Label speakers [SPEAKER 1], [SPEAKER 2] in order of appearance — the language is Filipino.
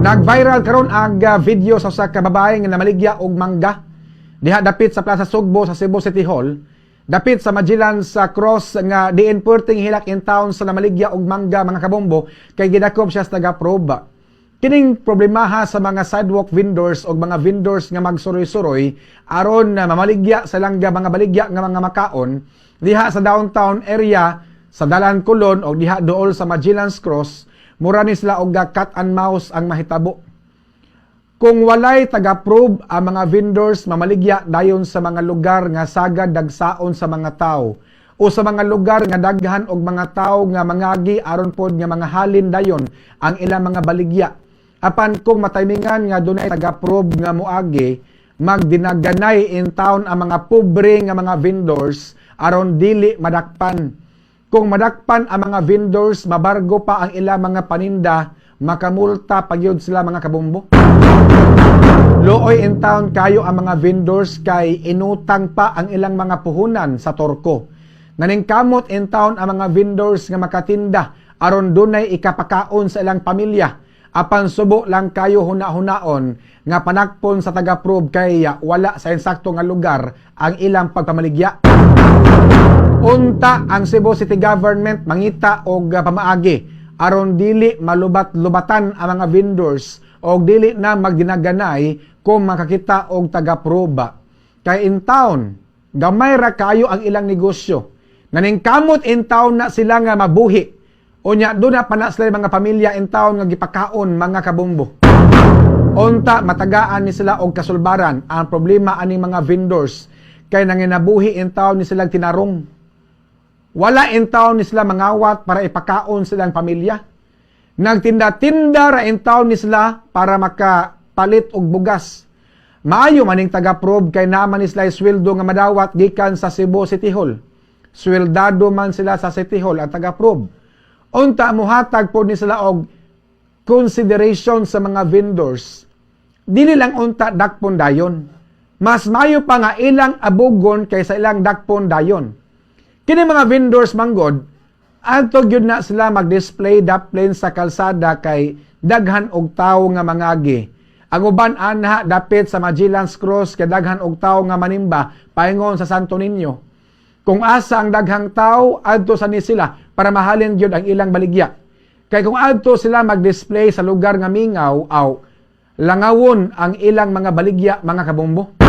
[SPEAKER 1] Nag-viral karon ang video sa usa ka babae nga namaligya og mangga diha dapit sa Plaza Sugbo sa Cebu City Hall, dapit sa Magellan sa cross nga diin perting hilak in town sa namaligya og mangga mga kabombo kay gidakob siya sa taga-probe. Kining problemaha sa mga sidewalk vendors o mga vendors nga magsuroy-suroy aron na mamaligya sa langga mga baligya nga mga makaon diha sa downtown area sa Dalan Colon o diha dool sa Magellan's Cross, mura ni sila og cat and mouse ang mahitabo. Kung walay taga-probe ang mga vendors mamaligya dayon sa mga lugar nga sagad dagsaon sa mga tao o sa mga lugar nga daghan og mga tao nga mangagi aron pod nga mga halin dayon ang ilang mga baligya. Apan kung mataymingan nga dunay taga-probe nga moagi, magdinaganay in town ang mga pobre nga mga vendors aron dili madakpan. Kung madakpan ang mga vendors, mabargo pa ang ilang mga paninda, makamulta pagyud sila mga kabombo. Looy in town kayo ang mga vendors kay inutang pa ang ilang mga puhunan sa torko. Naningkamot in town ang mga vendors nga makatinda aron dunay ikapakaon sa ilang pamilya. Apan subo lang kayo huna-hunaon nga panakpon sa taga-probe kay wala sa insakto nga lugar ang ilang pagpamaligya. Unta ang Cebu City Government mangita og pamaagi aron dili malubat-lubatan ang mga vendors og dili na magdinaganay kung makakita og taga-probe. Kay in town, gamay ra kayo ang ilang negosyo. Naningkamot in town na sila nga mabuhi. Unya doon na pana sila mga pamilya in town nga gipakaon mga kabombo. Unta matagaan ni sila og kasulbaran ang problema aning mga vendors kay nanginabuhi in town ni silang tinarong. Wala in town ni sila mangawat para ipakaon silang pamilya. Nagtinda-tinda ra in town ni sila para makapalit og bugas. Maayo maning taga-probe kay naman ni sila sweldo nga madawat gikan sa Cebu City Hall. Sweldado man sila sa City Hall ang taga-probe. Unta muhatag po ni sila og consideration sa mga vendors. Dili lang unta dakpon dayon. Mas mayo pa nga ilang abugon kaysa ilang dakpon dayon. Kini mga vendors manggod, adto gyud na sila mag-display daplin sa kalsada kay daghan og tawo nga mangagi. Ang uban anha dapit sa Magellan's Cross kay daghan og tawo nga manimba paingon sa Santo Niño. Kung asa ang daghang tao, adto sa ni sila para mahalin gyud ang ilang baligya. Kay kung adto sila mag-display sa lugar nga mingaw, langawon ang ilang mga baligya mga kabombo.